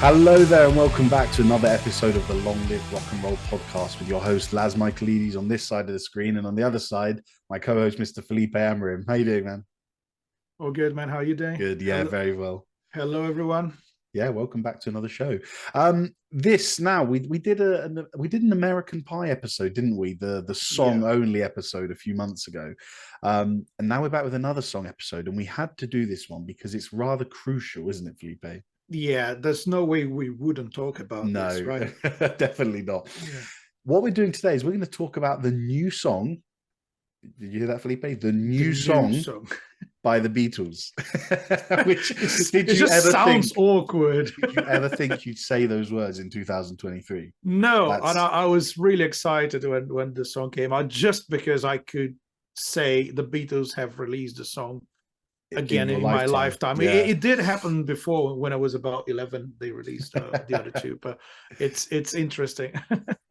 Hello there and welcome back to another episode of the Long Live Rock and Roll podcast with your host Laz Michaelides on this side of the screen, and on the other side, my co-host Mr. Felipe Amarim. How you doing, man? Oh, good, man. How are you doing? Good, yeah, Hello. very well. Hello, everyone. Yeah, welcome back to another show. We did an American Pie episode, didn't we? The song only episode a few months ago, and now we're back with another song episode, and we had to do this one because it's rather crucial, isn't it, Felipe? Yeah, there's no way we wouldn't talk about this, right? Definitely not. Yeah. What we're doing today is we're going to talk about the new song. Did you hear that, Felipe? The new song by the Beatles. Which it just sounds awkward. Did you ever think you'd say those words in 2023? No, and I was really excited when the song came out, just because I could say the Beatles have released a song again in my lifetime. Yeah. It did happen before. When I was about 11, they released the other two, but it's interesting.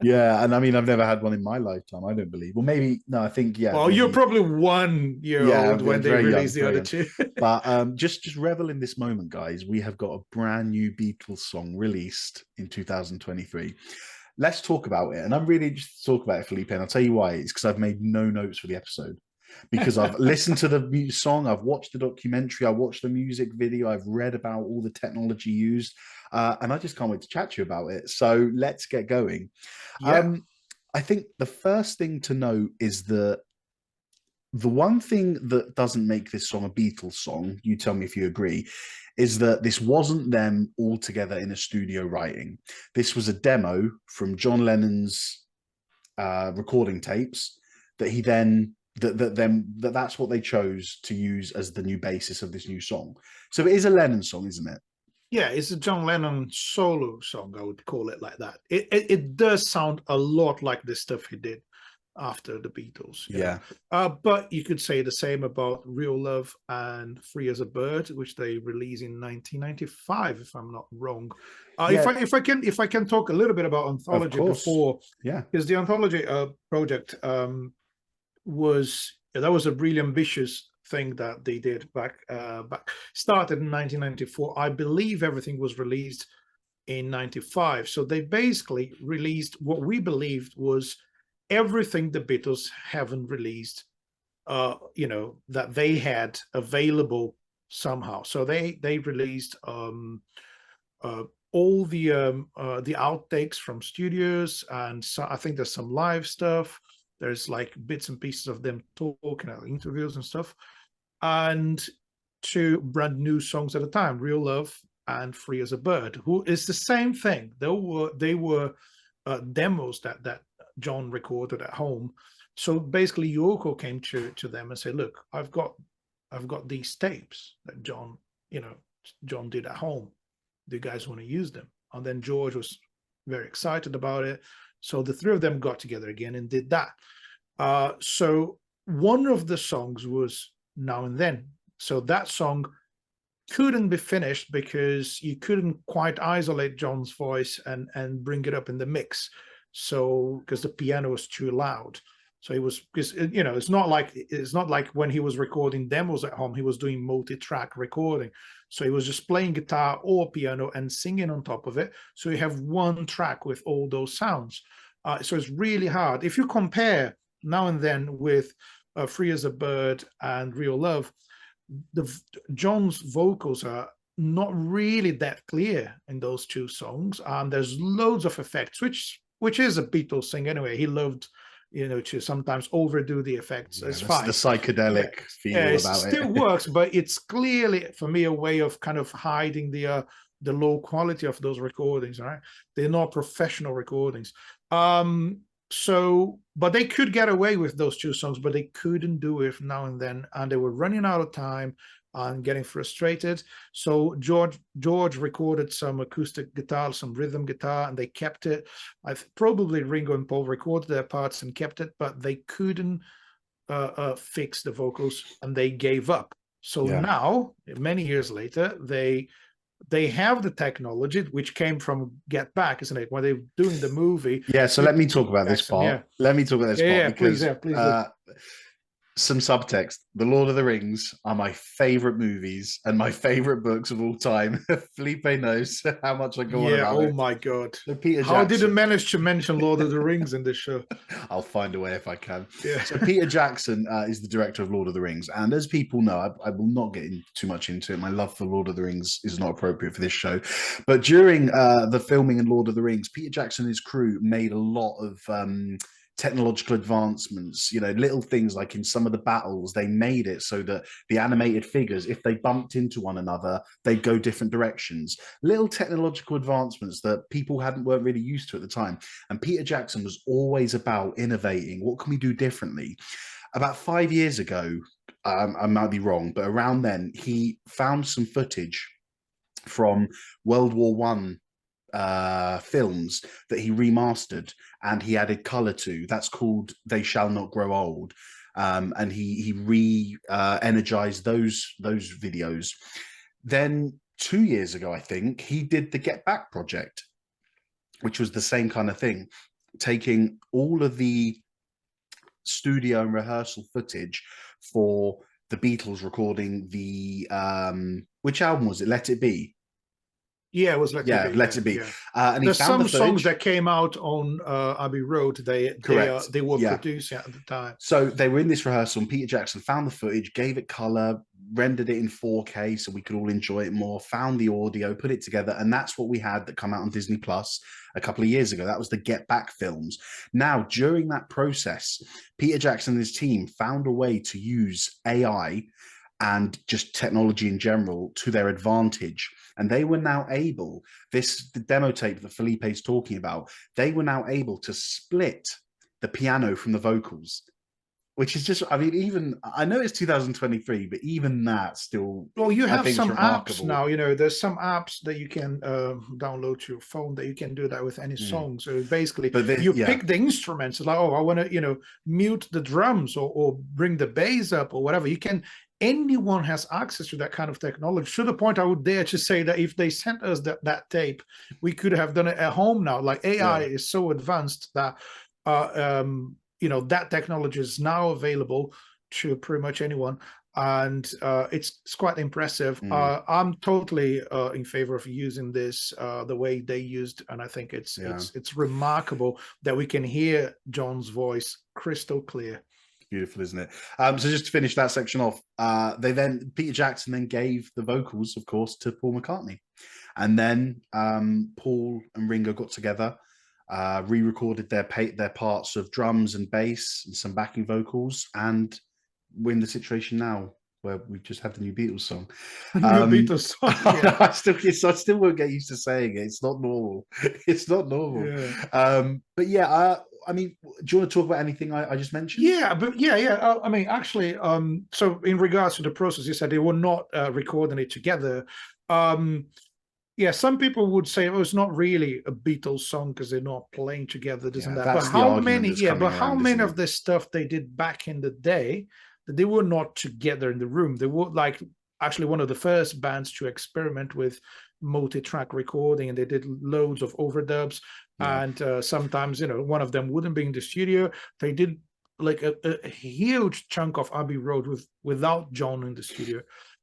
Yeah, and I mean, I've never had one in my lifetime, I don't believe. Well, maybe, no, I think, yeah. Well, maybe. you're probably 1 year old when they released the other two. But just revel in this moment, guys. We have got a brand new Beatles song released in 2023. Let's talk about it. And I'm really just to talk about it, Felipe, and I'll tell you why. It's because I've made no notes for the episode. Because I've listened to the song, I've watched the documentary, I watched the music video, I've read about all the technology used, and I just can't wait to chat to you about it. So let's get going. Yeah. I think the first thing to know is that the one thing that doesn't make this song a Beatles song, you tell me if you agree, is that this wasn't them all together in a studio writing. This was a demo from John Lennon's recording tapes that he then that's what they chose to use as the new basis of this new song. So it is a Lennon song, isn't it? Yeah, it's a John Lennon solo song, I would call it like that. It does sound a lot like the stuff he did after the Beatles. Yeah. But you could say the same about Real Love and Free as a Bird, which they released in 1995, if I'm not wrong. If I can talk a little bit about Anthology before, because the Anthology project was a really ambitious thing that they did back started in 1994. I believe everything was released in 95. So they basically released what we believed was everything the Beatles haven't released, that they had available somehow. So they released all the outtakes from studios, and so I think there's some live stuff. There's like bits and pieces of them talking at interviews and stuff, and 2 brand new songs at a time, Real Love and Free as a Bird, who is the same thing. They were demos that John recorded at home. So basically Yoko came to them and said, look, I've got these tapes that John did at home. Do you guys want to use them? And then George was very excited about it. So the 3 of them got together again and did that. So one of the songs was Now and Then. So that song couldn't be finished because you couldn't quite isolate John's voice and bring it up in the mix. So because the piano was too loud. So it was, because it's not like when he was recording demos at home, he was doing multi-track recording. So he was just playing guitar or piano and singing on top of it. So you have one track with all those sounds. So it's really hard. If you compare Now and Then with Free as a Bird and Real Love, John's vocals are not really that clear in those 2 songs. There's loads of effects, which is a Beatles thing anyway. He loved to sometimes overdo the effects. It's fine. The psychedelic feel about it. Still works, but it's clearly, for me, a way of kind of hiding the low quality of those recordings, right? They're not professional recordings. But they could get away with those 2 songs, but they couldn't do it Now and Then, and they were running out of time and getting frustrated. So George recorded some acoustic guitar, some rhythm guitar, and they kept it. Probably Ringo and Paul recorded their parts and kept it, but they couldn't fix the vocals, and they gave up. So now, many years later, they have the technology which came from Get Back, isn't it? When they're doing the movie. Yeah. So let me talk about this part. Let me talk about this part because please. some subtext. The Lord of the Rings are my favorite movies and my favorite books of all time. Felipe knows how much I go on Yeah, about oh it. my God. So Peter How did you Jackson. manage to mention Lord of the Rings in this show? I'll find a way if I can. Yeah. So Peter Jackson is the director of Lord of the Rings, and as people know, I will not get too much into it. My love for Lord of the Rings is not appropriate for this show, but during the filming in Lord of the Rings, Peter Jackson and his crew made a lot of technological advancements, little things like in some of the battles, they made it so that the animated figures, if they bumped into one another, they'd go different directions. Little technological advancements that people weren't really used to at the time. And Peter Jackson was always about innovating. What can we do differently? About 5 years ago, I might be wrong, but around then, he found some footage from World War One films that he remastered and he added color to. That's called "They Shall Not Grow Old," and he energized those videos. Then 2 years ago, I think he did the Get Back project, which was the same kind of thing, taking all of the studio and rehearsal footage for the Beatles recording the which album was it? Let It Be. Yeah, it was Let It Yeah, Be. Let Yeah, It Be. yeah. And he There's found the some songs footage. that came out on Abbey Road. Correct. They were Yeah. producing at the time. So they were in this rehearsal, and Peter Jackson found the footage, gave it color, rendered it in 4K so we could all enjoy it more, found the audio, put it together, and that's what we had that come out on Disney Plus a couple of years ago. That was the Get Back films. Now, during that process, Peter Jackson and his team found a way to use AI and just technology in general to their advantage. And they were now able, the demo tape that Felipe is talking about, they were now able to split the piano from the vocals, which is just, I mean, even, I know it's 2023, but even that still, Well, you I have think is some apps remarkable. now. There's some apps that you can download to your phone that you can do that with any song. So basically, But you yeah, pick the instruments. It's like, oh, I want to, mute the drums or bring the bass up or whatever. Anyone has access to that kind of technology, to the point I would dare to say that if they sent us that tape, we could have done it at home now. Like AI is so advanced that that technology is now available to pretty much anyone, and it's quite impressive. I'm totally in favor of using this the way they used, and I think it's remarkable that we can hear John's voice crystal clear. Beautiful, isn't it? So just to finish that section off, Peter Jackson then gave the vocals, of course, to Paul McCartney, and then Paul and Ringo got together, re-recorded their parts of drums and bass and some backing vocals, and we're in the situation now where we just have the new Beatles song. New Beatles song. Yeah. I still won't get used to saying it. It's not normal. It's not normal. Yeah. But yeah, I mean, do you want to talk about anything I just mentioned? Yeah, but yeah. I mean, actually, so in regards to the process, you said they were not recording it together. Yeah, some people would say, oh, it's not really a Beatles song because they're not playing together, this and that. That's But the how argument many? that's Yeah, coming but how around, many isn't of it? the stuff they did back in the day that they were not together in the room? They were like actually one of the first bands to experiment with multi-track recording, and they did loads of overdubs. Yeah. And sometimes, one of them wouldn't be in the studio. They did like a huge chunk of Abbey Road without John in the studio.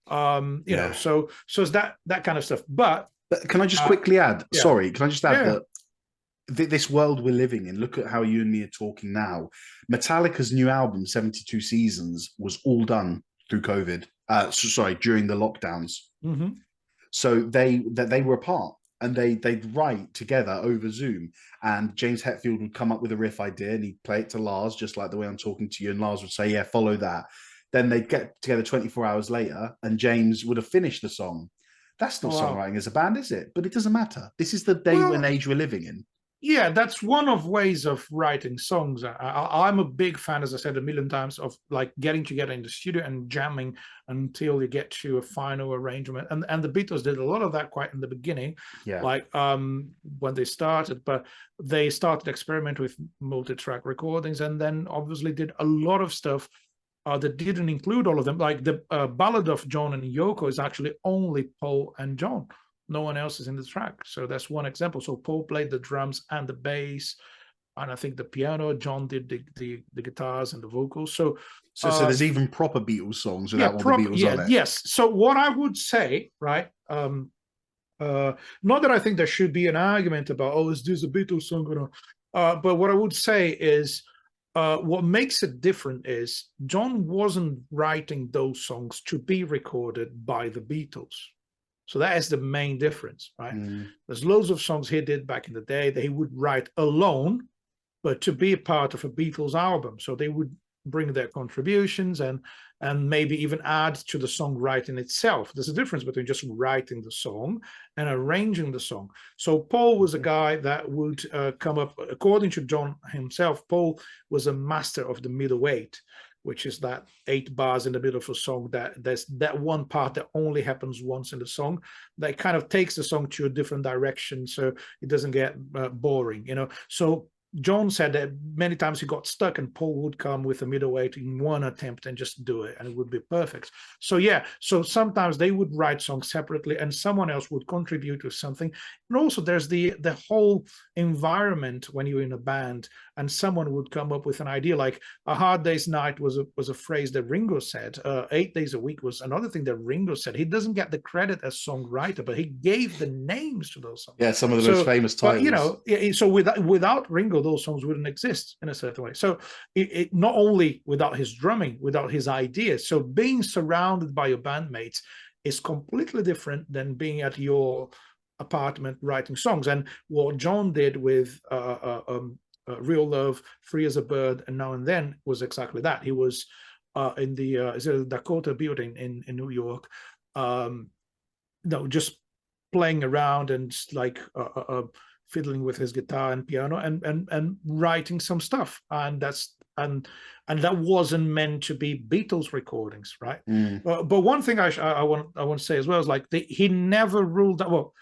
So it's that kind of stuff. But Can I just quickly add? yeah. Sorry, can I just add Yeah. that this world we're living in, look at how you and me are talking now. Metallica's new album, 72 Seasons, was all done through COVID. During the lockdowns. Mm-hmm. So they were apart and they'd write together over Zoom. And James Hetfield would come up with a riff idea and he'd play it to Lars, just like the way I'm talking to you. And Lars would say, yeah, follow that. Then they'd get together 24 hours later and James would have finished the song. That's not songwriting as a band, is it? But it doesn't matter. This is the day and age we're living in. Yeah, that's one of ways of writing songs. I'm a big fan, as I said a million times, of like getting together in the studio and jamming until you get to a final arrangement. And the Beatles did a lot of that quite in the beginning, like when they started. But they started experiment with multi-track recordings, and then obviously did a lot of stuff that didn't include all of them. Like the Ballad of John and Yoko is actually only Paul and John. No one else is in the track. So that's one example. So Paul played the drums and the bass. and I think the piano. John did the guitars and the vocals. So So there's even proper Beatles songs yeah, without all the Beatles on it. yes. So what I would say, right? Not that I think there should be an argument about, oh, is this a Beatles song or not? But what I would say is, what makes it different is John wasn't writing those songs to be recorded by the Beatles. So that is the main difference, right? There's loads of songs he did back in the day that he would write alone, but to be a part of a Beatles album. So they would bring their contributions and maybe even add to the songwriting itself. There's a difference between just writing the song and arranging the song. So Paul was a guy that would come up, according to John himself, Paul was a master of the middle eight, which is that 8 bars in the middle of a song, that there's that one part that only happens once in the song that kind of takes the song to a different direction so it doesn't get boring, you know. So John said that many times he got stuck and Paul would come with a middle eight in one attempt and just do it, and it would be perfect. So yeah, so sometimes they would write songs separately and someone else would contribute with something. And also there's the whole environment when you're in a band and someone would come up with an idea, like a hard day's night was a phrase that Ringo said. 8 days a week was another thing that Ringo said. He doesn't get the credit as songwriter, but he gave the names to those songs. Yeah, some of the most famous titles. But, you know, so without Ringo, those songs wouldn't exist in a certain way. So it not only without his drumming, without his ideas. So being surrounded by your bandmates is completely different than being at your apartment writing songs. And what John did with Real Love, Free as a Bird, and Now and Then was exactly that. He was in the Dakota building in New York, just playing around and like fiddling with his guitar and piano and writing some stuff. And that wasn't meant to be Beatles recordings, right? But one thing I want to say as well is like he never ruled out. Well,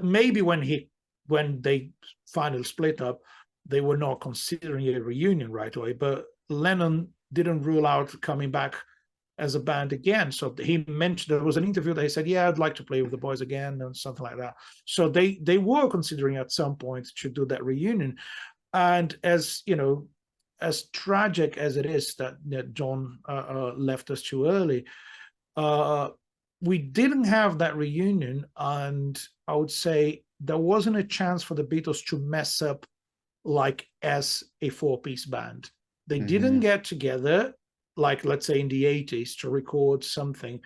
maybe when they finally split up, they were not considering a reunion right away, but Lennon didn't rule out coming back as a band again. So he mentioned, there was an interview that he said, yeah, I'd like to play with the boys again and something like that. So they were considering at some point to do that reunion. And as you know, as tragic as it is that John left us too early, we didn't have that reunion. And I would say there wasn't a chance for the Beatles to mess up like as a 4-piece band. They didn't get together, like let's say in the 80s, to record something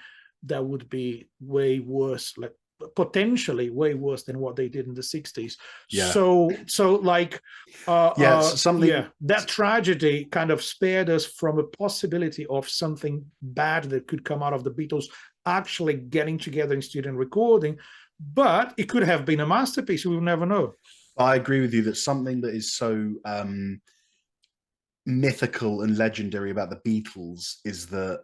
that would be way worse, like potentially way worse than what they did in the 60s. Yeah. So like that tragedy kind of spared us from a possibility of something bad that could come out of the Beatles actually getting together in studio and recording. But it could have been a masterpiece. We will never know. I agree with you that something that is so mythical and legendary about the Beatles is that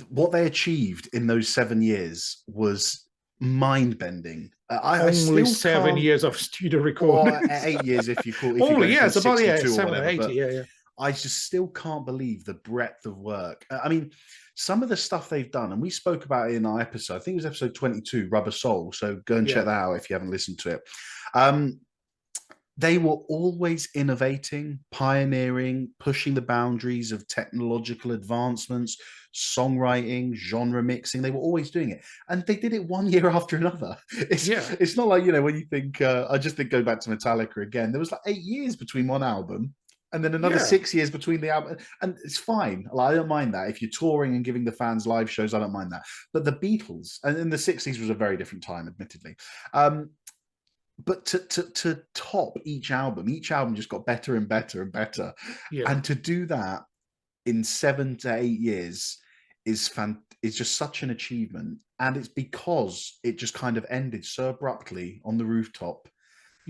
what they achieved in those 7 years was mind-bending. Only 7 years of studio recording. 8 years if you call it. Only, yeah, it's about 7 or 8. Yeah. I just still can't believe the breadth of work. I mean, some of the stuff they've done, and we spoke about it in our episode, I think it was episode 22, Rubber Soul. So go and check that out if you haven't listened to it. They were always innovating, pioneering, pushing the boundaries of technological advancements, songwriting, genre mixing. They were always doing it. And they did it 1 year after another. It's not like, you know, when you think, I just think go back to Metallica again, there was like 8 years between one album. And then another 6 years between the album. And it's fine. Like, I don't mind that. If you're touring and giving the fans live shows, I don't mind that. But the Beatles, and in the 60s was a very different time, admittedly. But to top each album just got better and better and better. Yeah. And to do that in 7 to 8 years is just such an achievement. And it's because it just kind of ended so abruptly on the rooftop.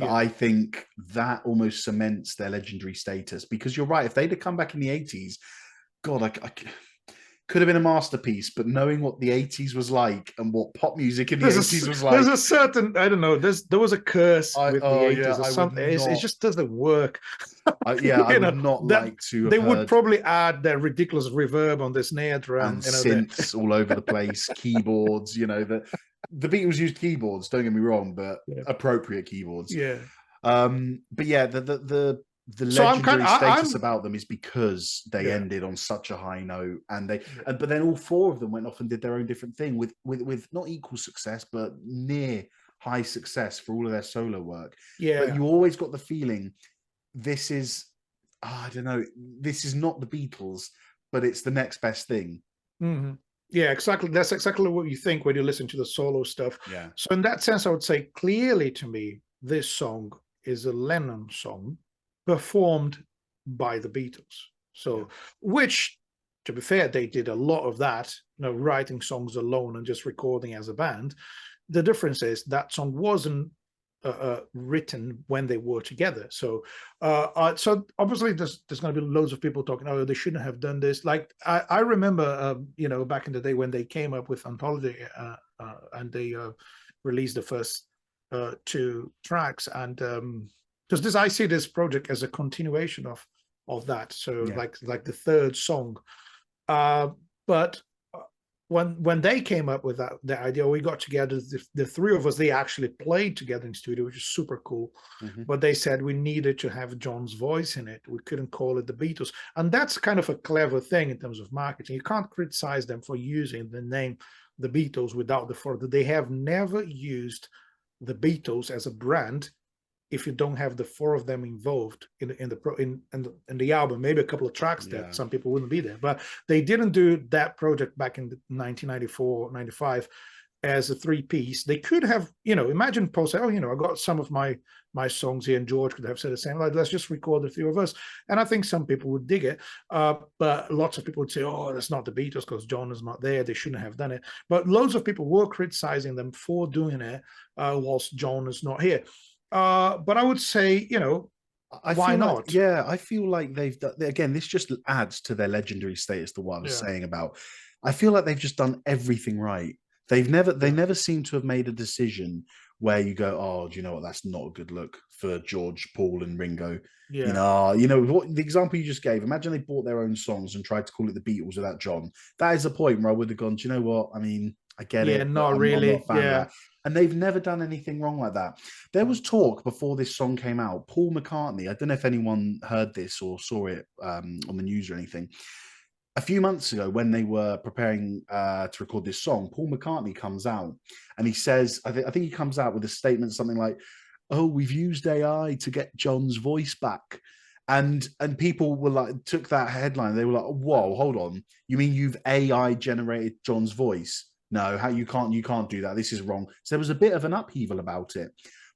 I think that almost cements their legendary status, because you're right. If they'd have come back in the 80s, God, I could have been a masterpiece. But knowing what the 80s was like and what pop music in the 80s was like, there's a certain, I don't know, there was a curse with the 80s or something. It just doesn't work. I would not like to. They would probably add that ridiculous reverb on the snare drum and synths all over the place, keyboards. You know, the Beatles used keyboards. Don't get me wrong, but appropriate keyboards. Yeah. But yeah, the So I'm kind legendary status about them is because they yeah, ended on such a high note, and they yeah, but then all four of them went off and did their own different thing with not equal success, but near high success for all of their solo work. But yeah. you always got the feeling this is, I don't know, this is not the Beatles, but it's the next best thing. Mhm. Yeah, exactly. That's exactly what you think when you listen to the solo stuff. Yeah, So in that sense, I would say clearly to me, this song is a Lennon song performed by the Beatles. yeah, So, which, to be fair, they did a lot of that, writing songs alone and just recording as a band. The difference is that song wasn't written when they were together. So obviously there's going to be loads of people talking, oh, they shouldn't have done this. Like I remember, back in the day when they came up with Anthology, and they released the first two tracks, and because I see this project as a continuation of that. So yeah, like the third song, but when they came up with the idea, we got together, the three of us, they actually played together in studio, which is super cool. hmm, But they said we needed to have John's voice in it. We couldn't call it the Beatles. And that's kind of a clever thing in terms of marketing. You can't criticize them for using the name the Beatles without the four. They have never used the Beatles as a brand if you don't have the four of them involved in the album. Maybe a couple of tracks that yeah. some people wouldn't be there, but they didn't do that project back in 1994, 95 as a three-piece. They could have, imagine Paul say, oh, I got some of my songs here, and George could have said the same, like, let's just record the few of us. And I think some people would dig it, but lots of people would say, oh, that's not the Beatles because John is not there, they shouldn't have done it. But loads of people were criticizing them for doing it whilst John is not here. But I would say, I why feel like, not? yeah, I feel like they've done, again, this just adds to their legendary status to what I was Yeah, saying about. I feel like they've just done everything right. They yeah, never seem to have made a decision where you go, oh, do you know what? That's not a good look for George, Paul, and Ringo. yeah, What the example you just gave. Imagine they bought their own songs and tried to call it the Beatles without John. That is a point where I would have gone, do you know what? I mean, I get yeah, it, but not I'm not really. a fan of Yeah. that. And they've never done anything wrong like that. There was talk before this song came out. Paul McCartney, I don't know if anyone heard this or saw it on the news or anything. A few months ago, when they were preparing to record this song, Paul McCartney comes out and he says, I think he comes out with a statement, something like, "Oh, we've used AI to get John's voice back." And people were like, took that headline. They were like, "Whoa, hold on! You mean you've AI generated John's voice? No, how you can't do that. This is wrong." So there was a bit of an upheaval about it.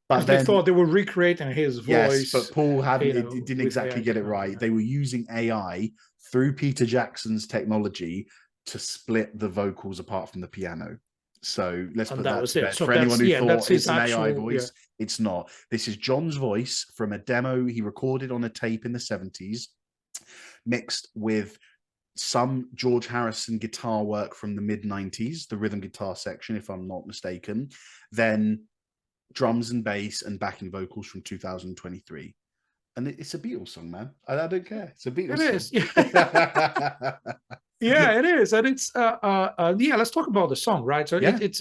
But Because they then, thought they were recreating his yes, but voice, Paul hadn't. It didn't with exactly AI get it technology. right. Yeah. They were using AI through Peter Jackson's technology to split the vocals apart from the piano. So let's And put that that was to it. bed. So For anyone that's, who yeah, that's thought his it's an AI actual, yeah. voice, it's not. This is John's voice from a demo he recorded on a tape in the 70s, mixed with some George Harrison guitar work from the mid 90s, the rhythm guitar section, if I'm not mistaken, then drums and bass and backing vocals from 2023. And it's a Beatles song, man. I don't care. It's a It Beatles song. is. Yeah. Yeah, it is. And it's yeah, let's talk about the song, right? So Yeah. it's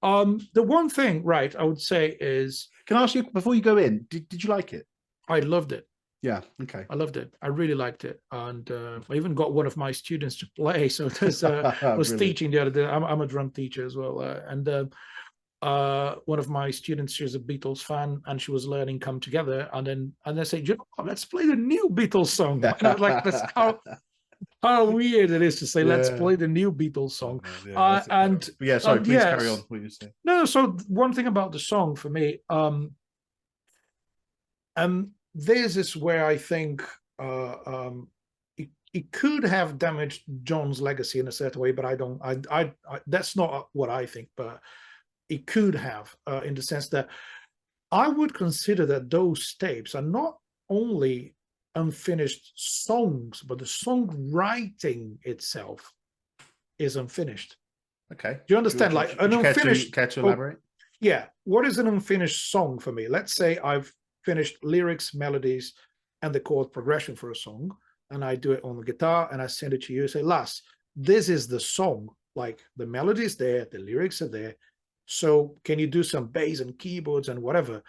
the one thing, right, I would say is Can I ask you before you go in? Did you like it? I loved it. Yeah. Okay. I loved it. I really liked it, and I even got one of my students to play. So there's was Brilliant. teaching the other day. I'm a drum teacher as well, and one of my students, she's a Beatles fan, and she was learning "Come Together," and they say, you know, let's play the new Beatles song. And I was like, that's how weird it is to say, let's Yeah. play the new Beatles Oh song, man, yeah, that's and incredible. But yeah, sorry, please carry on yes, what you say. no. So one thing about the song for me, this is where I think it could have damaged John's legacy in a certain way, but I don't. I that's not what I think, but it could have, in the sense that I would consider that those tapes are not only unfinished songs, but the songwriting itself is unfinished. Okay. Do you understand? Like Would an you unfinished. care to Oh, elaborate? yeah. What is an unfinished song for me? Let's say I've finished lyrics, melodies, and the chord progression for a song, and I do it on the guitar, and I send it to you. Say, Laz, this is the song. Like the melody is there, the lyrics are there. So can you do some bass and keyboards and whatever?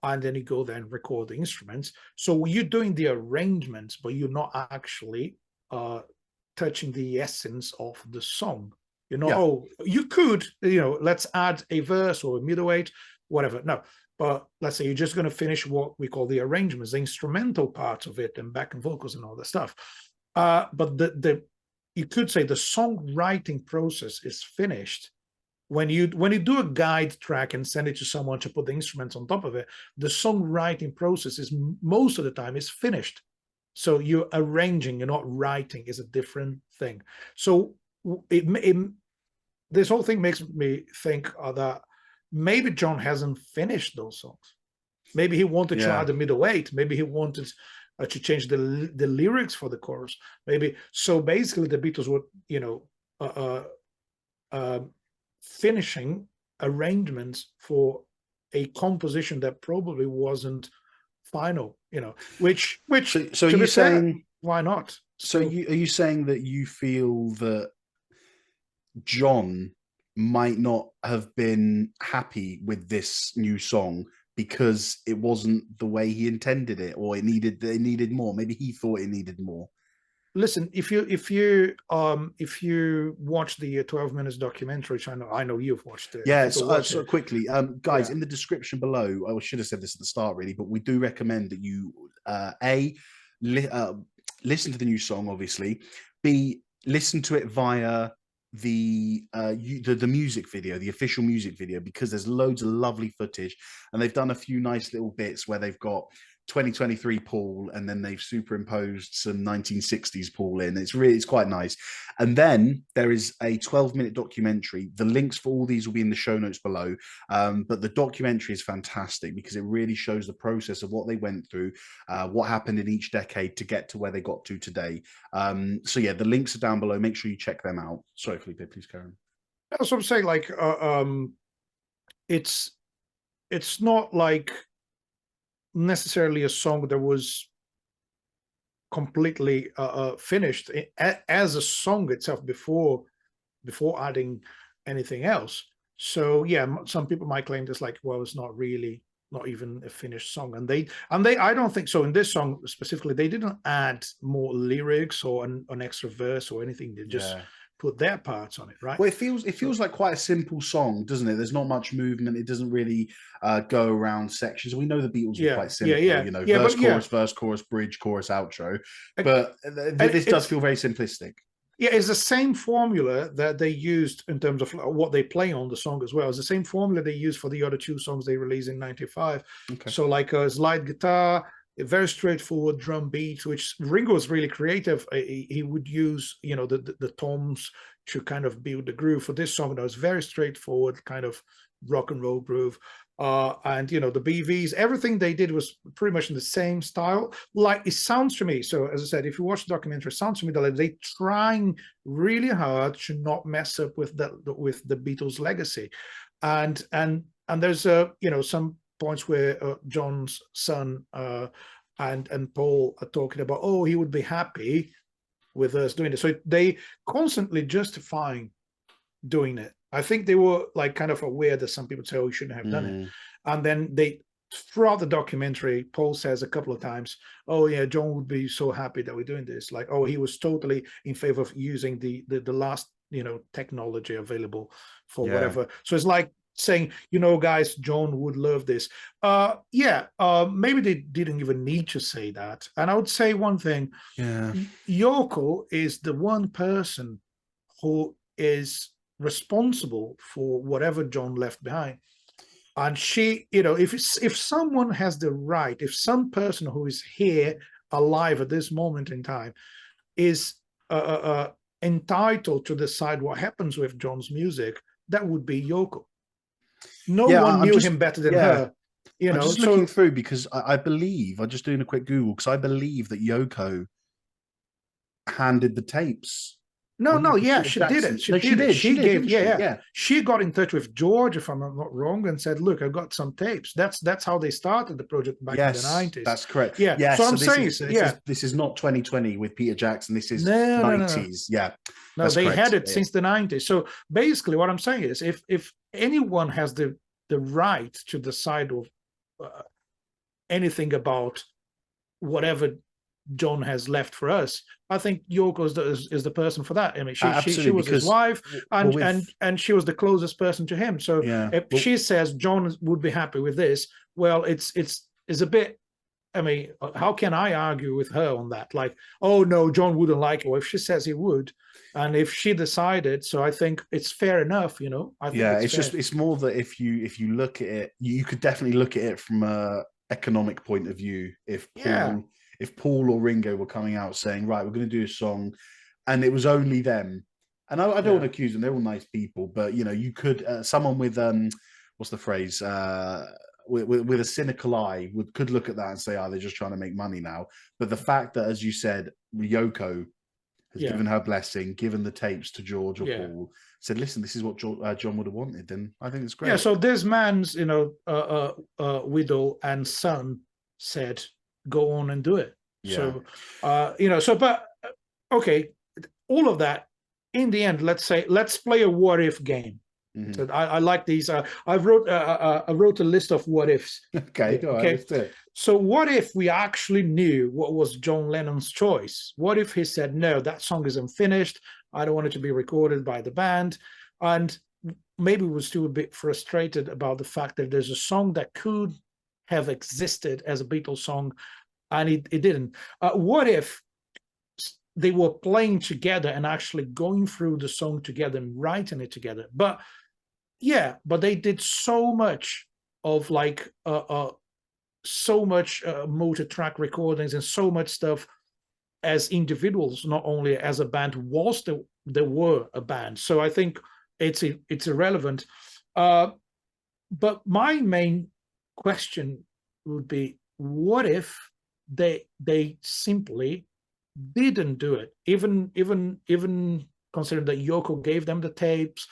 and then you go there and record the instruments. So you're doing the arrangements, but you're not actually touching the essence of the song. You know, Yeah. oh, you could, let's add a verse or a middle eight, whatever. No, but let's say you're just going to finish what we call the arrangements, the instrumental parts of it, and backing vocals and all that stuff. But you could say the songwriting process is finished when you do a guide track and send it to someone to put the instruments on top of it. The songwriting process is most of the time is finished. So you're arranging, you're not writing, is a different thing. So this whole thing makes me think that maybe John hasn't finished those songs. Maybe he wanted to add a middle eight. Maybe he wanted to change the lyrics for the chorus. Maybe so. Basically, the Beatles were, finishing arrangements for a composition that probably wasn't final. Which so are you saying why not? So are you saying that you feel that John might not have been happy with this new song because it wasn't the way he intended it, or it needed more? Maybe he thought it needed more. Listen, if you watch the 12 minutes documentary, which I know you've watched it. Yeah, so quickly, guys, in the description below, I should have said this at the start, really, but we do recommend that you listen to the new song, obviously. B, listen to it via the music video, the official music video, because there's loads of lovely footage, and they've done a few nice little bits where they've got 2023 Paul, and then they've superimposed some 1960s Paul in. It's quite nice. And then there is a 12-minute documentary. The links for all these will be in the show notes below. But the documentary is fantastic because it really shows the process of what they went through, what happened in each decade to get to where they got to today. So yeah, the links are down below. Make sure you check them out. Sorry, Felipe, please carry on. That's what I'm saying. Like, it's not like necessarily a song that was completely finished as a song itself before adding anything else. So yeah, some people might claim this like, well, it's not even a finished song, and they I don't think so. In this song specifically, they didn't add more lyrics or an extra verse or anything. They just put their parts on it, right? Well, it feels like quite a simple song, doesn't it? There's not much movement. It doesn't really go around sections. We know the Beatles were quite simple, verse, chorus, bridge, chorus, outro. But this does feel very simplistic. Yeah, it's the same formula that they used in terms of what they play on the song as well. It's the same formula they used for the other two songs they released in '95. Okay. So like a slide guitar, a very straightforward drum beat, which Ringo was really creative. He would use, the toms to kind of build the groove. For this song, that was very straightforward, kind of rock and roll groove. And the BVs, everything they did was pretty much in the same style. Like it sounds to me. So as I said, if you watch the documentary, it sounds to me that they're trying really hard to not mess up with the Beatles legacy. And there's some points where John's son and Paul are talking about, oh, he would be happy with us doing this. So they constantly justifying doing it. I think they were like kind of aware that some people say, oh, you shouldn't have done it. And then throughout the documentary, Paul says a couple of times, oh yeah, John would be so happy that we're doing this. Like, oh, he was totally in favor of using the last, technology available for whatever. So it's like saying, guys, John would love this. Maybe they didn't even need to say that. And I would say one thing, Yoko is the one person who is responsible for whatever John left behind. And she, if someone has the right, if some person who is here alive at this moment in time is entitled to decide what happens with John's music, that would be Yoko. No one knew him better than her. I'm just looking through because I believe, I'm just doing a quick Google, because I believe that Yoko handed the tapes. She did it. She got in touch with George, if I'm not wrong, and said, "Look, I've got some tapes." That's how they started the project back in the 90s. That's correct. Yeah. Yes, so I'm saying, this is not 2020 with Peter Jackson. This is 90s. No. Yeah. No, they had it since the 90s. So basically, what I'm saying is, if anyone has the right to decide of anything about whatever John has left for us, I think Yoko is the person for that. I mean, she Absolutely, was his because wife, well, and with she was the closest person to him. So yeah, if well, she says John would be happy with this, well, it's a bit. I mean, how can I argue with her on that? Like, oh no, John wouldn't like it. Well, if she says he would, and if she decided, so I think it's fair enough. You know, I think yeah, it's it's fair. just it's more that if you look at it, you could definitely look at it from a economic point of view. Yeah, If Paul or Ringo were coming out saying, right, we're going to do a song, and it was only them, and I don't want yeah, to accuse them; they're all nice people, but you know, you could someone with what's the phrase? With a cynical eye could look at that and say, "Oh, they're just trying to make money now." But the fact that, as you said, Ryoko has yeah, given her blessing, given the tapes to George or yeah. Paul, said, "Listen, this is what John would have wanted," then I think it's Yeah, great. so this man's, widow and son said, "Go on and do it." Yeah. So, but okay, all of that. In the end, let's play a what if game. Hmm. So I like these. I wrote a list of what ifs Okay, here. go on, Okay, let's do it. so what if we actually knew what was John Lennon's choice? What if he said, "No, that song is unfinished. I don't want it to be recorded by the band," and maybe we're still a bit frustrated about the fact that there's a song that could have existed as a Beatles song and it didn't. What if they were playing together and actually going through the song together and writing it together? But yeah, but they did so much of like so much multi-track recordings and so much stuff as individuals, not only as a band, whilst they were a band. So I think it's irrelevant. Uh, but my main question would be, what if they simply didn't do it? Even considering that Yoko gave them the tapes,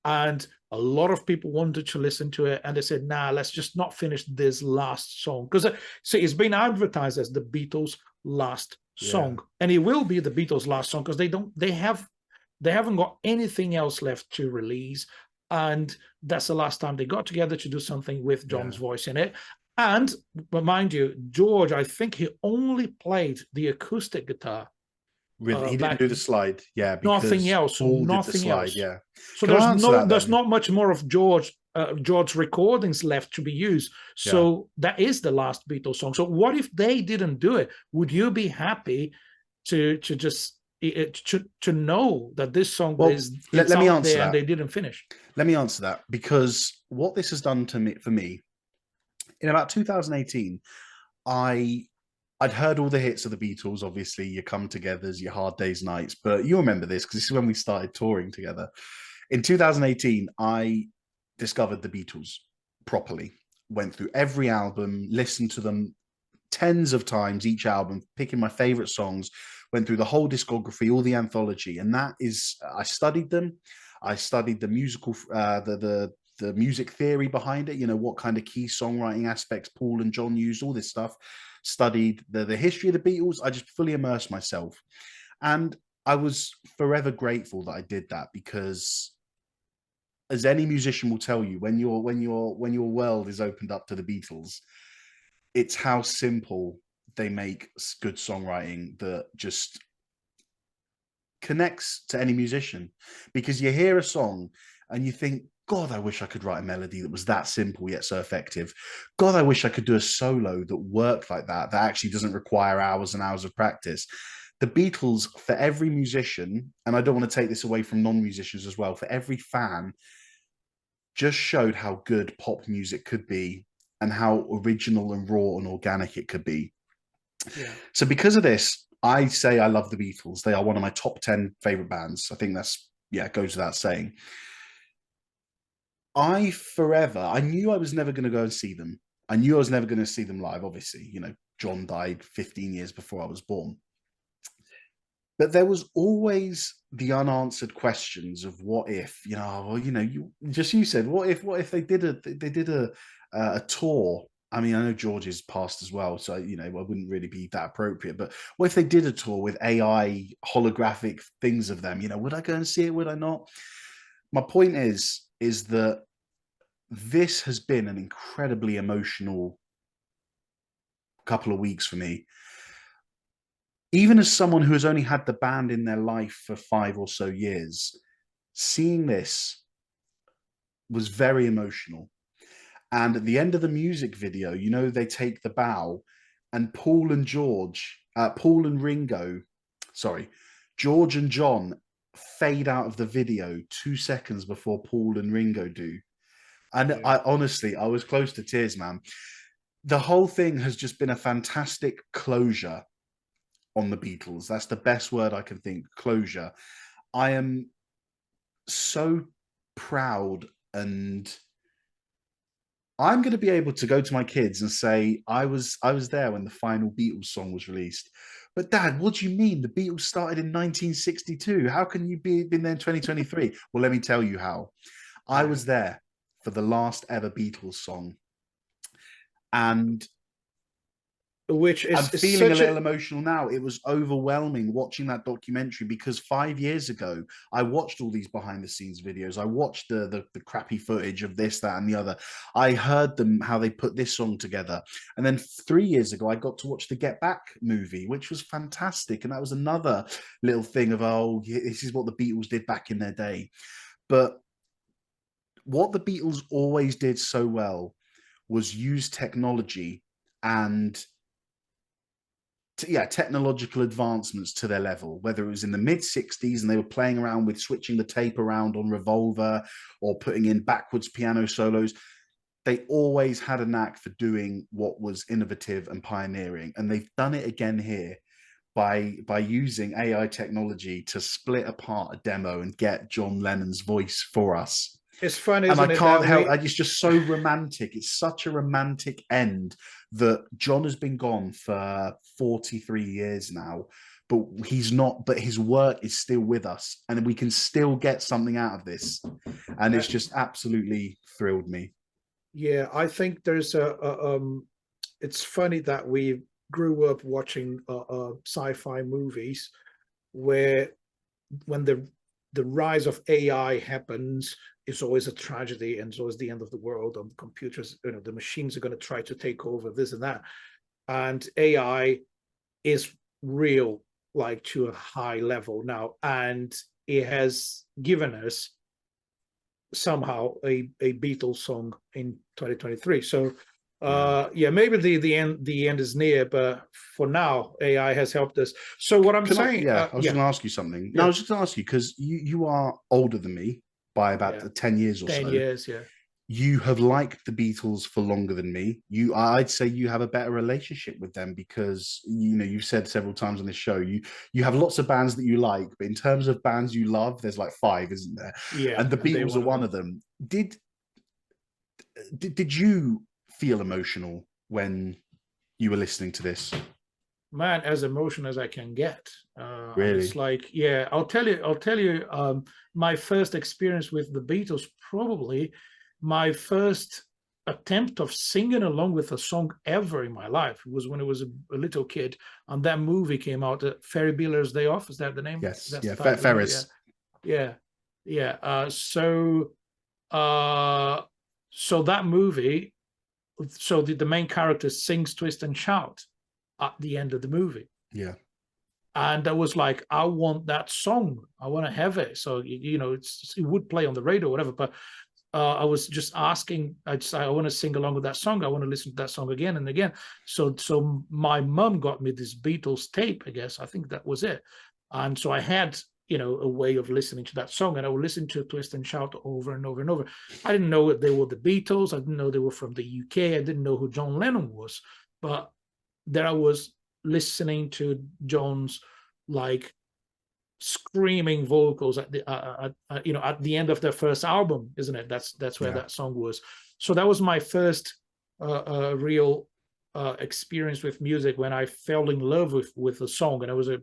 and a lot of people wanted to listen to it, and they said, "Nah, let's just not finish this last song," because see, it's been advertised as the Beatles' last Yeah. song, and it will be the Beatles' last song because they haven't got anything else left to release, and that's the last time they got together to do something with Yeah. John's voice in it. And but mind you, George, I think he only played the acoustic guitar He didn't back, do the slide, yeah, nothing because else, so Paul did the nothing slide, else. yeah. So Can I answer that there's then? not much more of George recordings left to be used. Yeah. So that is the last Beatles song. So what if they didn't do it? Would you be happy to just to know that this song Well, is let it's me out answer there and that. they didn't finish? Let me answer that because what this has done to me for me in about 2018, I I'd heard all the hits of the Beatles, obviously, your Come Togethers, your Hard Days Nights, but you remember this because this is when we started touring together. In 2018, I discovered the Beatles properly, went through every album, listened to them tens of times each album, picking my favorite songs, went through the whole discography, all the anthology, and that is, I studied them. I studied the musical, the music theory behind it. You know, what kind of key songwriting aspects Paul and John used, all this stuff. Studied the history of the Beatles. I just fully immersed myself, and I was forever grateful that I did that because, as any musician will tell you, when your world is opened up to the Beatles, it's how simple they make good songwriting that just connects to any musician, because you hear a song and you think, God, I wish I could write a melody that was that simple yet so effective. God, I wish I could do a solo that worked like that actually doesn't require hours and hours of practice. The Beatles, for every musician, and I don't want to take this away from non-musicians as well, for every fan, just showed how good pop music could be and how original and raw and organic it could be. Yeah. So because of this, I say I love the Beatles. They are one of my top 10 favorite bands. I think that's, yeah, it goes without saying. I knew I was never going to go and see them. I knew I was never going to see them live. Obviously, you know, John died 15 years before I was born. But there was always the unanswered questions of what if, you know, well, you know, you said, what if they did a tour. I mean, I know George is passed as well, so you know, I wouldn't really be that appropriate. But what if they did a tour with AI holographic things of them? You know, would I go and see it? Would I not? My point is that this has been an incredibly emotional couple of weeks for me. Even as someone who has only had the band in their life for 5 or so years, seeing this was very emotional. And at the end of the music video, you know, they take the bow, and Paul and Ringo, sorry, George and John fade out of the video 2 seconds before Paul and Ringo do. And Yeah. I honestly, I was close to tears, man. The whole thing has just been a fantastic closure on the Beatles. That's the best word I can think. Closure. I am so proud, and I'm going to be able to go to my kids and say I was there when the final Beatles song was released. But Dad, what do you mean? The Beatles started in 1962. How can you been there in 2023? Well, let me tell you how. I Yeah. was there for the last ever Beatles song, and Which I'm is feeling a such a little emotional now. It was overwhelming watching that documentary because 5 years ago, I watched all these behind the scenes videos. I watched the crappy footage of this, that, and the other. I heard them how they put this song together. And then 3 years ago, I got to watch the Get Back movie, which was fantastic. And that was another little thing of, oh, this is what the Beatles did back in their day. But what the Beatles always did so well was use technology and technological advancements to their level, whether it was in the mid 60s and they were playing around with switching the tape around on Revolver or putting in backwards piano solos. They always had a knack for doing what was innovative and pioneering. And they've done it again here by using AI technology to split apart a demo and get John Lennon's voice for us. it's fun, And I isn't it, can't that help, we it's just so romantic. It's such a romantic end that John has been gone for 43 years now, but he's not, but his work is still with us and we can still get something out of this. And uh, it's just absolutely thrilled me. yeah, I think there's it's funny that we grew up watching sci-fi movies where when the rise of AI happens, it's always a tragedy and it's always the end of the world. And the computers, you know, the machines are going to try to take over this and that. And AI is real, like to a high level now, and it has given us somehow a Beatles song in 2023. So Yeah. yeah, maybe the end is near, but for now, AI has helped us. So what I'm Can I? saying, Yeah, I was just yeah, going to ask you something. No, I yeah, was just going to ask you because you are older than me by about yeah, 10 years or 10 so. years, yeah. You have liked the Beatles for longer than me. I'd say you have a better relationship with them because you know you've said several times on this show you have lots of bands that you like, but in terms of bands you love, there's like five, isn't there? Yeah, And the and they Beatles are one of one them. of them. Did you feel emotional when you were listening to this? Man, as emotional as I can get. And it's Really? like, yeah, I'll tell you, my first experience with the Beatles, probably my first attempt of singing along with a song ever in my life was when I was a little kid, and that movie came out, Ferry Bueller's Day Off. Is that the name? Yes. That's Yeah. the title of the movie. Yeah, Ferris. yeah, yeah. Uh, so that movie, so the main character sings "Twist and Shout" at the end of the movie. Yeah. And I was like, I want that song. I want to have it. So it would play on the radio or whatever. But I was just asking. I want to sing along with that song. I want to listen to that song again and again. So my mum got me this Beatles tape. I guess I think that was it. And so I had a way of listening to that song, and I would listen to Twist and Shout over and over and over. I didn't know they were the Beatles. I didn't know they were from the UK. I didn't know who John Lennon was, but there I was listening to John's like screaming vocals at the end of their first album, isn't it? That's where Yeah. that song was. So that was my first real experience with music, when I fell in love with a song, and I was a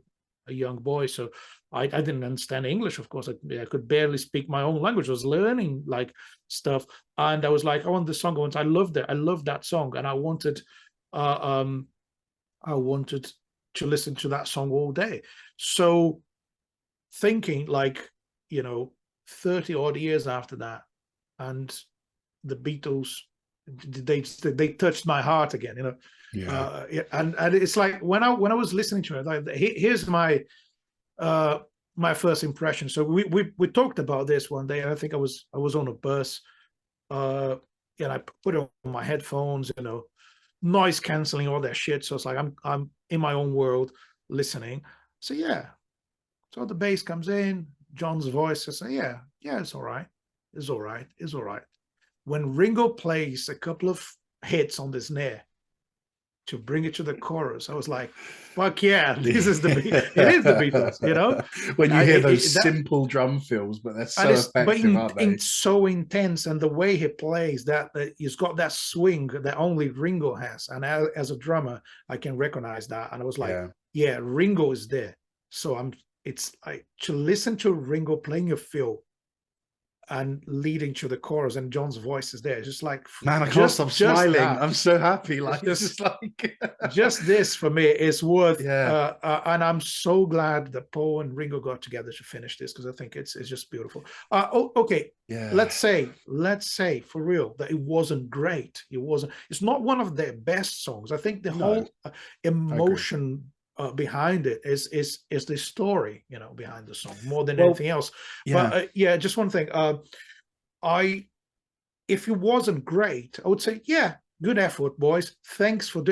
young boy, so I didn't understand English. Of course, I could barely speak my own language. I was learning like stuff, and I was like, I want the song. I loved it. I loved that song, and uh, um, I wanted to listen to that song all day. So thinking like, 30 odd years after that, and the Beatles they touched my heart again, you know. Yeah. And it's like when I was listening to it, like here's my my first impression. So we talked about this one day, and I think I was on a bus, and I put on my headphones, you know, noise canceling, all that shit. So it's like I'm in my own world listening. So yeah, so the bass comes in, John's voice. I say, yeah, it's all right, it's all right, it's all right. When Ringo plays a couple of hits on the snare to bring it to the chorus, I was like, fuck yeah, this is it is the Beatles, you know. When you hear those That, simple drum fills, but they're and so it's but effective, aren't they? so intense, and the way he plays that he's got that swing that only Ringo has, and as a drummer I can recognize that, and I was like, Yeah. yeah, Ringo is there. So it's like to listen to Ringo playing a fill and leading to the chorus, and John's voice is there. It's just like Man, I can't stop smiling. that. I'm so happy. Like It's it's just like just this for me is worth. yeah. And I'm so glad that Paul and Ringo got together to finish this, because I think it's just beautiful. Okay, Yeah. let's say for real that it wasn't great. It's not one of their best songs. I think the whole emotion behind it is the story, you know, behind the song more than anything else. Yeah. But yeah, just one thing. If it wasn't great, I would say, yeah, good effort, boys. Thanks for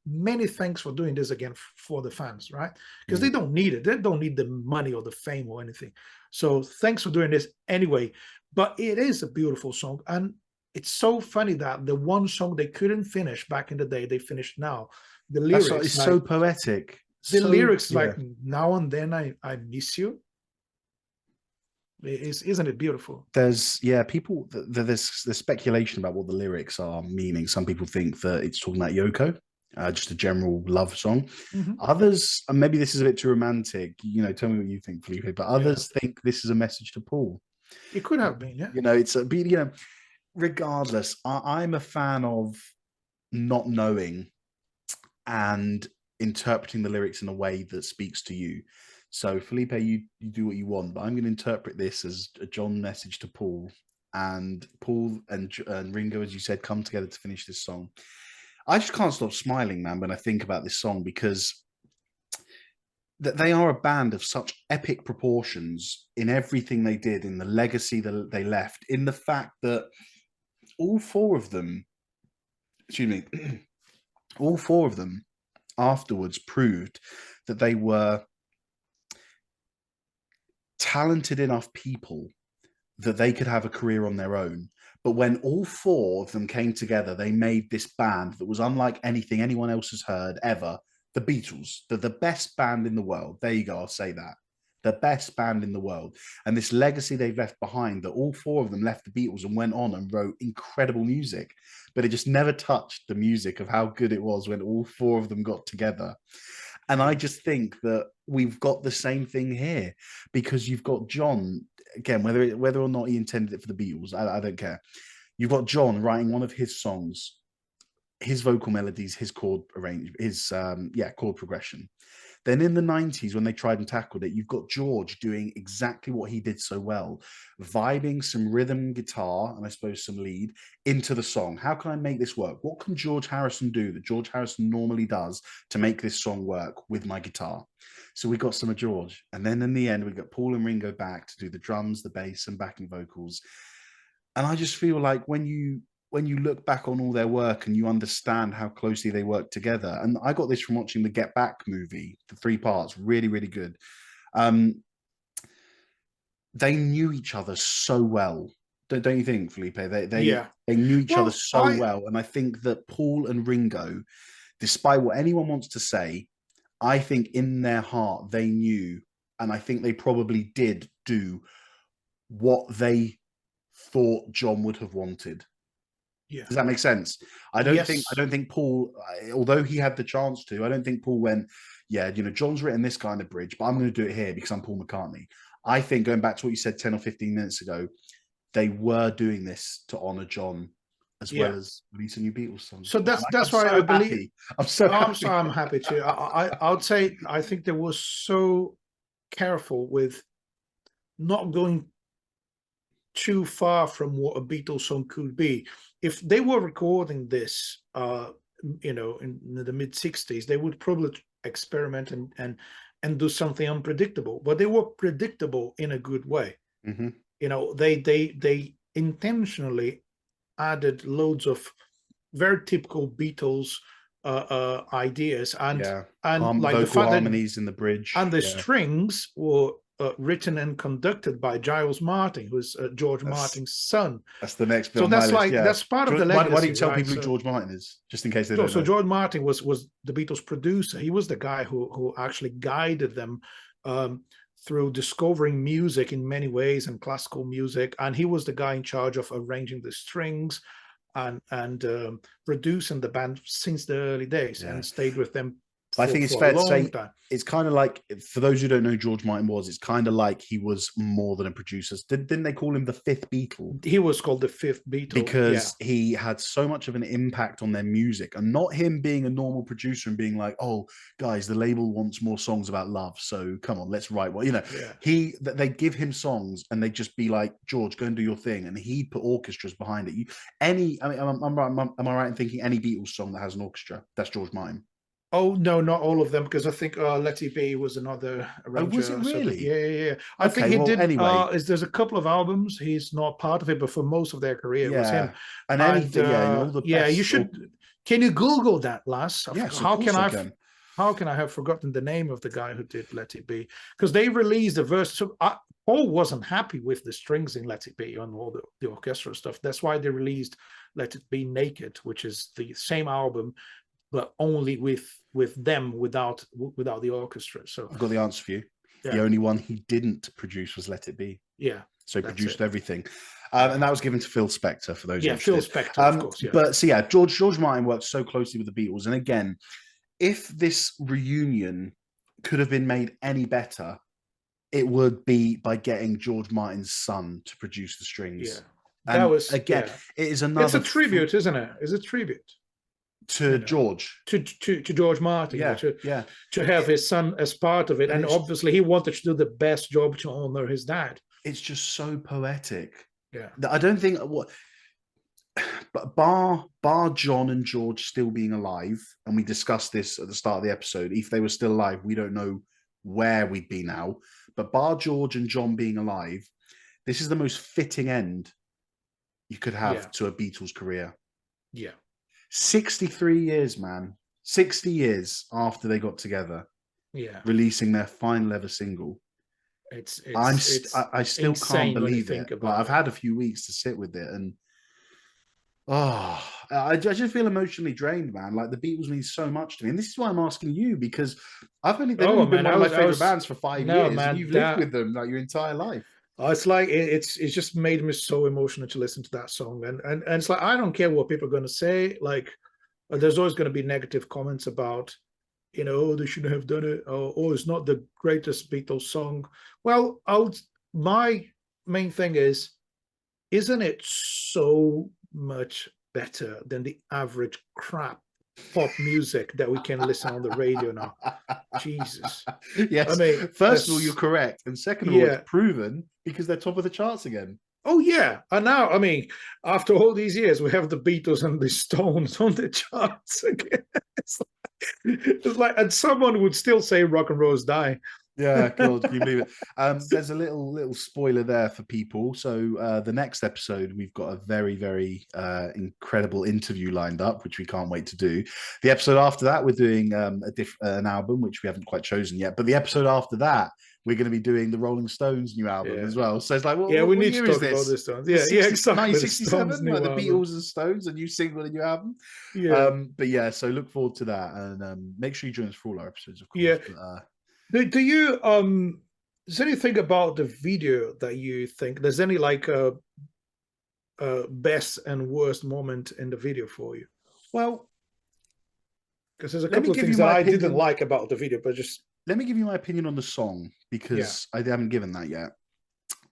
many thanks for doing this again for the fans, right? Because they don't need it. They don't need the money or the fame or anything. So thanks for doing this anyway. But it is a beautiful song, and it's so funny that the one song they couldn't finish back in the day, they finished now. The lyrics, it's so poetic. The lyrics, like, now and then I miss you. Isn't it beautiful? There's people. There's speculation about what the lyrics are meaning. Some people think that it's talking about Yoko, just a general love song. Others, and maybe this is a bit too romantic. You know, tell me what you think, Felipe. But others think this is a message to Paul. It could have been, yeah. You know, it's a you know. Regardless, I'm a fan of not knowing and interpreting the lyrics in a way that speaks to you. So Felipe, you do what you want, but I'm going to interpret this as a John message to Paul, and Paul and Ringo, as you said, come together to finish this song. I just can't stop smiling, man, when I think about this song, because that they are a band of such epic proportions in everything they did, in the legacy that they left, in the fact that all four of them, excuse me, all four of them afterwards proved that they were talented enough people that they could have a career on their own. But when all four of them came together, they made this band that was unlike anything anyone else has heard ever. The Beatles, the best band in the world. There you go, I'll say that. The best band in the world. And this legacy they've left behind, that all four of them left the Beatles and went on and wrote incredible music. But it just never touched the music of how good it was when all four of them got together. And I just think that we've got the same thing here, because you've got John, again, whether or not he intended it for the Beatles, I don't care. You've got John writing one of his songs, his vocal melodies, his chord chord progression. Then in the 90s, when they tried and tackled it, you've got George doing exactly what he did so well, vibing some rhythm guitar and I suppose some lead into the song. How can I make this work? What can George Harrison do that George Harrison normally does to make this song work with my guitar? So we got some of George. And then in the end, we got Paul and Ringo back to do the drums, the bass, and backing vocals. And I just feel like when you look back on all their work and you understand how closely they work together, and I got this from watching the Get Back movie, the 3 parts, really, really good. They knew each other so well. Don't you think, Felipe? They knew each other so well. And I think that Paul and Ringo, despite what anyone wants to say, I think in their heart they knew, and I think they probably did do what they thought John would have wanted. Yeah. Does that make sense? I don't think Paul, although he had the chance to, I don't think Paul went, yeah, you know, John's written this kind of bridge, but I'm going to do it here because I'm Paul McCartney. I think, going back to what you said 10 or 15 minutes ago, they were doing this to honor John as well as release a new Beatles song. So that's why I believe happy. I'm so happy. I'm happy too. I would say I think they were so careful with not going too far from what a Beatles song could be. If they were recording this, in the mid-60s, they would probably experiment and do something unpredictable. But they were predictable in a good way. Mm-hmm. They intentionally added loads of very typical Beatles ideas, and like the vocal fact harmonies in the bridge, and the strings were written and conducted by Giles Martin, who's George Martin's son. That's the next bit. So on that's my list, that's part of the legacy. Why don't you tell right? people who George Martin is, just in case they don't So know? George Martin was the Beatles producer. He was the guy who actually guided them through discovering music in many ways, and classical music, and he was the guy in charge of arranging the strings and producing the band since the early days, and stayed with them I think it's fair to say it's kind of like, for those who don't know who George Martin was, it's kind of like he was more than a producer. Didn't they call him the fifth Beatle? He was called the fifth Beatle because he had so much of an impact on their music, and not him being a normal producer and being like, oh guys, the label wants more songs about love, so come on, let's write one. They give him songs and they just be like, George, go and do your thing, and he put orchestras behind it. Am I right in thinking any Beatles song that has an orchestra, that's George Martin? Oh no, not all of them, because I think Let It Be was another arranger. Oh, was it really? Yeah. I think he did. Anyway, there's a couple of albums he's not part of it, but for most of their career, it was him. And anything, all the best. You should. Can you Google that, Laz? Yes, how can I have forgotten the name of the guy who did Let It Be? Because they released a verse. So Paul wasn't happy with the strings in Let It Be on all the orchestral stuff. That's why they released Let It Be Naked, which is the same album, but only with them, without the orchestra. So I've got the answer for you. The only one he didn't produce was Let It Be. Yeah. So he produced everything. And that was given to Phil Spector, for those Phil Spector, of course. Yeah. But so George Martin worked so closely with the Beatles. And again, if this reunion could have been made any better, it would be by getting George Martin's son to produce the strings. Yeah. It is another. It's a tribute, isn't it? It's a tribute to George, to George Martin, to have his son as part of it, and obviously he wanted to do the best job to honor his dad. It's just so poetic. Yeah, I don't think but bar John and George still being alive, and we discussed this at the start of the episode. If they were still alive, we don't know where we'd be now. But bar George and John being alive, this is the most fitting end you could have to a Beatles career. Yeah. 63 years, man. 60 years after they got together. Yeah. Releasing their final ever single. I still can't believe it. I've had a few weeks to sit with it, and I just feel emotionally drained, man. Like, the Beatles mean so much to me. And this is why I'm asking you, because they've only been one of my favorite bands for 5 years. Man, and you've lived with them like your entire life. It's like it's just made me so emotional to listen to that song, and it's like, I don't care what people are going to say. Like, there's always going to be negative comments about, they shouldn't have done it, or it's not the greatest Beatles song. Well, my main thing is, isn't it so much better than the average crap pop music that we can listen on the radio now? Jesus. Yes. I mean, first of all, you're correct, and second of all, it's proven, because they're top of the charts again. Oh yeah, and now, I mean, after all these years, we have the Beatles and the Stones on the charts again. It's like, and someone would still say rock and roll's dying. Yeah, God, can you believe it? There's a little spoiler there for people. So the next episode, we've got a very, very incredible interview lined up, which we can't wait to do. The episode after that, we're doing an album, which we haven't quite chosen yet. But the episode after that, we're going to be doing the Rolling Stones new album as well. So it's like, we need to talk about this Stones. Yeah, exactly. 1967, like the Beatles and Stones, a new single, a new album. Yeah. But so look forward to that, and make sure you join us for all our episodes, of course. Yeah. But, do you is there anything about the video that you think there's any like best and worst moment in the video for you? Well, because there's a couple of things that I didn't like about the video, but just let me give you my opinion on the song, because I haven't given that yet.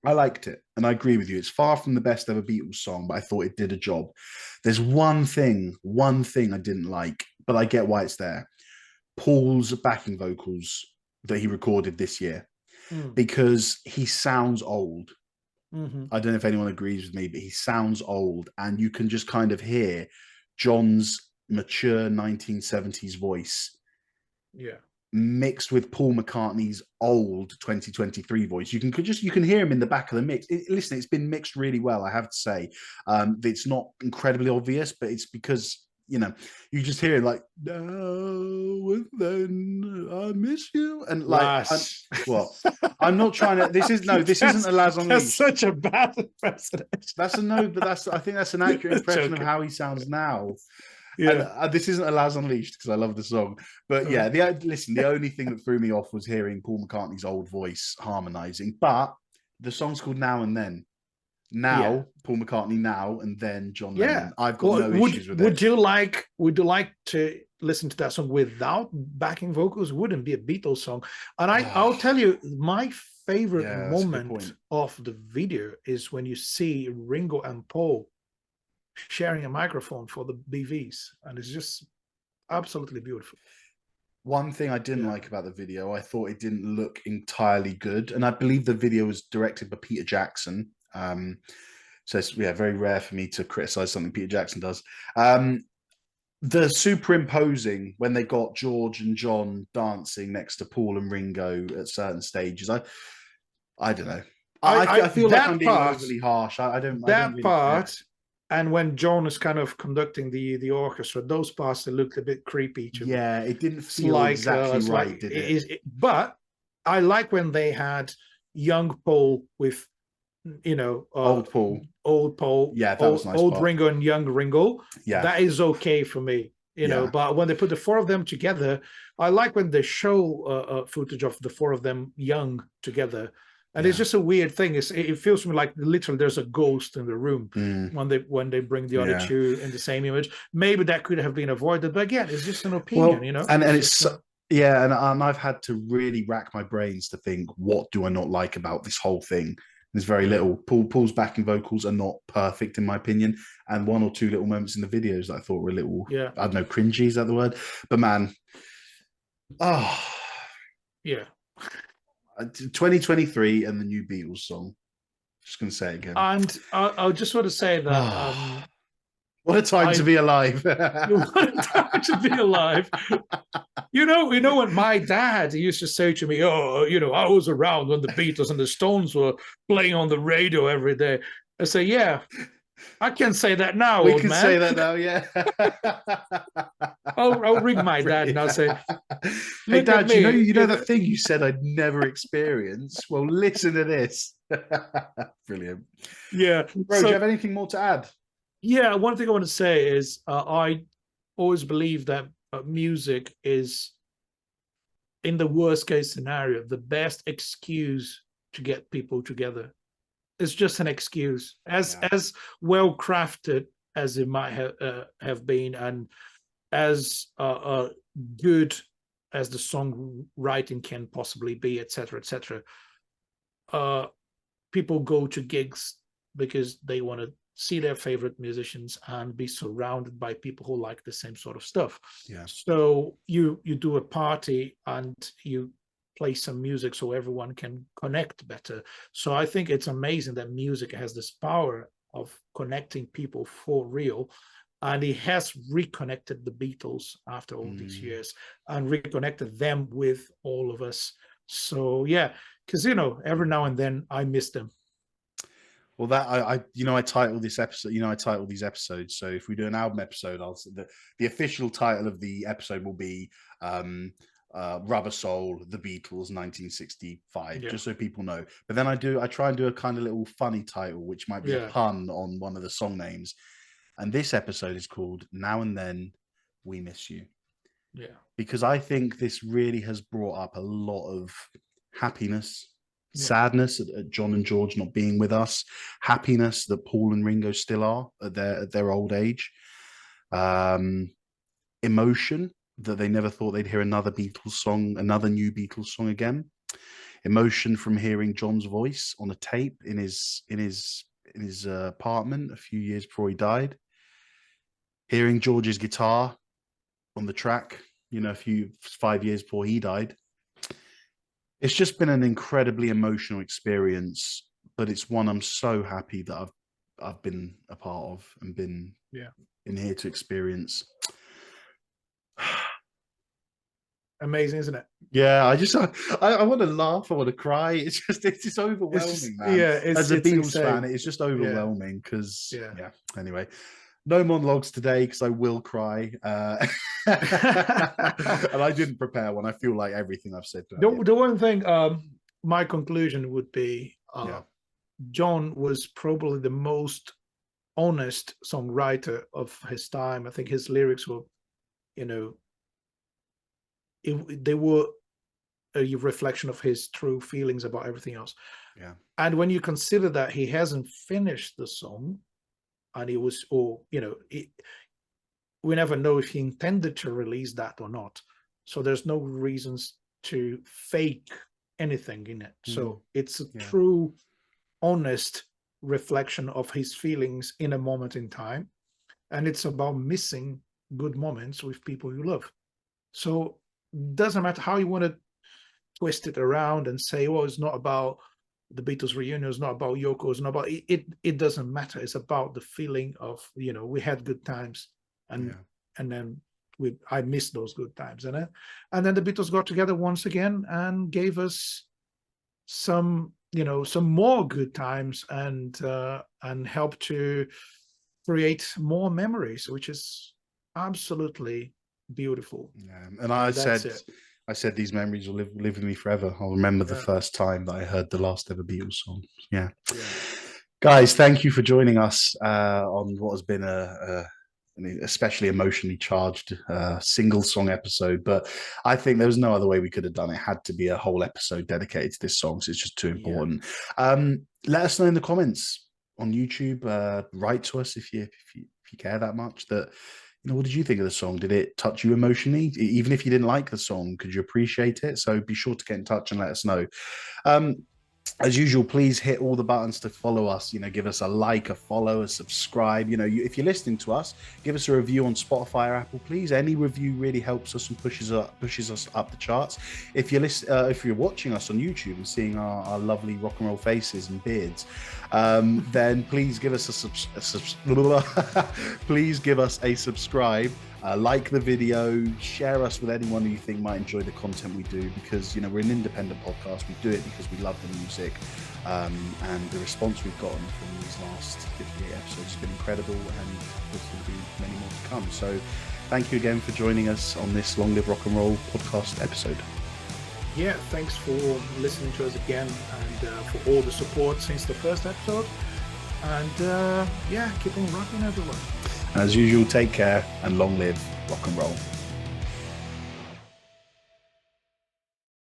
I liked it, and I agree with you. It's far from the best ever Beatles song, but I thought it did a job. There's one thing I didn't like, but I get why it's there. Paul's backing vocals that he recorded this year, because he sounds old. I don't know if anyone agrees with me, but he sounds old, and you can just kind of hear John's mature 1970s voice Yeah. mixed with Paul McCartney's old 2023 voice. You can hear him in the back of the mix. Listen, it's been mixed really well, I have to say. It's not incredibly obvious, but it's because you just hear it like, now and then I miss you, and like, Laz. what? I'm not trying to. This isn't a Laz That's Unleashed. such a bad impersonation. That's a no, but I think that's an accurate impression of Joking. how he sounds now. Yeah. And this isn't a Laz Unleashed because I love the song, but yeah, the only thing that threw me off was hearing Paul McCartney's old voice harmonizing. But the song's called Now and Then. Now Paul McCartney, now and then John Lennon. I've got no issues with it. Would you like to listen to that song without backing vocals? It wouldn't be a Beatles song. And I'll tell you, my favorite moment of the video is when you see Ringo and Paul sharing a microphone for the BVs, and it's just absolutely beautiful. One thing I didn't like about the video, I thought it didn't look entirely good, and I believe the video was directed by Peter Jackson. So it's very rare for me to criticize something Peter Jackson does. The superimposing when they got George and John dancing next to Paul and Ringo at certain stages, I don't know. I feel like I'm being overly harsh. I don't really part. care. And when John is kind of conducting the orchestra, those parts, they looked a bit creepy to me. Yeah, it didn't feel exactly right, did it? But I like when they had young Paul with, old Paul. Yeah, that was nice. Old Ringo and young Ringo. Yeah, that is okay for me. But when they put the four of them together, I like when they show footage of the four of them young together. And it's just a weird thing. It feels to me like literally there's a ghost in the room when they bring the other two in the same image. Maybe that could have been avoided, but again, it's just an opinion, And and I've had to really rack my brains to think, what do I not like about this whole thing? There's very little. Paul's backing vocals are not perfect in my opinion, and one or two little moments in the videos that I thought were a little, I don't know, cringy, is that the word? But man, 2023 and the new Beatles song. Just going to say it again. And I just want to say that what a time to be alive. What a time to be alive. You know what my dad used to say to me, I was around when the Beatles and the Stones were playing on the radio every day. I say, yeah, I can say that now, we old can man. say that now, yeah. I'll ring my dad and I'll say, hey, Dad, you know that thing you said I'd never experience? Well, listen to this. Brilliant. Yeah. Bro, do you have anything more to add? Yeah, one thing I want to say is I always believe that music is, in the worst case scenario, the best excuse to get people together. It's just an excuse, as well crafted as it might have been, and as good as the songwriting can possibly be, etc., etc. People go to gigs because they want to see their favorite musicians and be surrounded by people who like the same sort of stuff. Yeah. So you do a party and you play some music so everyone can connect better. So I think it's amazing that music has this power of connecting people for real. And it has reconnected the Beatles after all these years and reconnected them with all of us. So yeah, because every now and then I miss them. Well, that I title this episode. I title these episodes. So if we do an album episode, the official title of the episode will be Rubber Soul, The Beatles, 1965, just so people know. But then I try and do a kind of little funny title, which might be a pun on one of the song names. And this episode is called Now and Then We Miss You. Yeah. Because I think this really has brought up a lot of happiness, sadness at John and George not being with us, happiness that Paul and Ringo still are at their old age, emotion that they never thought they'd hear another Beatles song, another new Beatles song again, emotion from hearing John's voice on a tape in his apartment a few years before he died, hearing George's guitar on the track, 5 years before he died. It's just been an incredibly emotional experience, but it's one I'm so happy that I've been a part of and been in here to experience. Amazing, isn't it? Yeah, I want to laugh. I want to cry. It's overwhelming, man. As a Beatles insane. fan, it's just overwhelming because Anyway, no monologues today because I will cry. And I didn't prepare one. I feel like everything I've said. The one thing, my conclusion would be, John was probably the most honest songwriter of his time. I think his lyrics were, they were a reflection of his true feelings about everything else. Yeah. And when you consider that he hasn't finished the song, and he was, we never know if he intended to release that or not. So there's no reasons to fake anything in it. So it's a true, honest reflection of his feelings in a moment in time. And it's about missing good moments with people you love. So doesn't matter how you want to twist it around and say, well, it's not about the Beatles reunion, it's not about Yoko, it's not about it doesn't matter. It's about the feeling of, we had good times, and then I missed those good times. And then the Beatles got together once again and gave us some more good times, and helped to create more memories, which is absolutely beautiful. And I said these memories will live with me forever. I'll remember the first time that I heard the last ever Beatles song. Guys, thank you for joining us on what has been an especially emotionally charged single song episode. But I think there was no other way we could have done it. It had to be a whole episode dedicated to this song, so it's just too important. Let us know in the comments on YouTube. Write to us if you care that much. What did you think of the song? Did it touch you emotionally? Even if you didn't like the song, could you appreciate it? So be sure to get in touch and let us know. As usual, please hit all the buttons to follow us. Give us a like, a follow, a subscribe. If you're listening to us, give us a review on Spotify or Apple, please. Any review really helps us and pushes us up the charts. If you're watching us on YouTube and seeing our lovely rock and roll faces and beards, then please give us please give us a subscribe. Like the video, share us with anyone who you think might enjoy the content we do, because we're an independent podcast. We do it because we love the music, and the response we've gotten from these last 58 episodes has been incredible, and there's going to be many more to come. So thank you again for joining us on this Long Live Rock and Roll podcast episode. Thanks for listening to us again, and for all the support since the first episode, and keep on rocking, everyone. As usual, take care and long live rock and roll.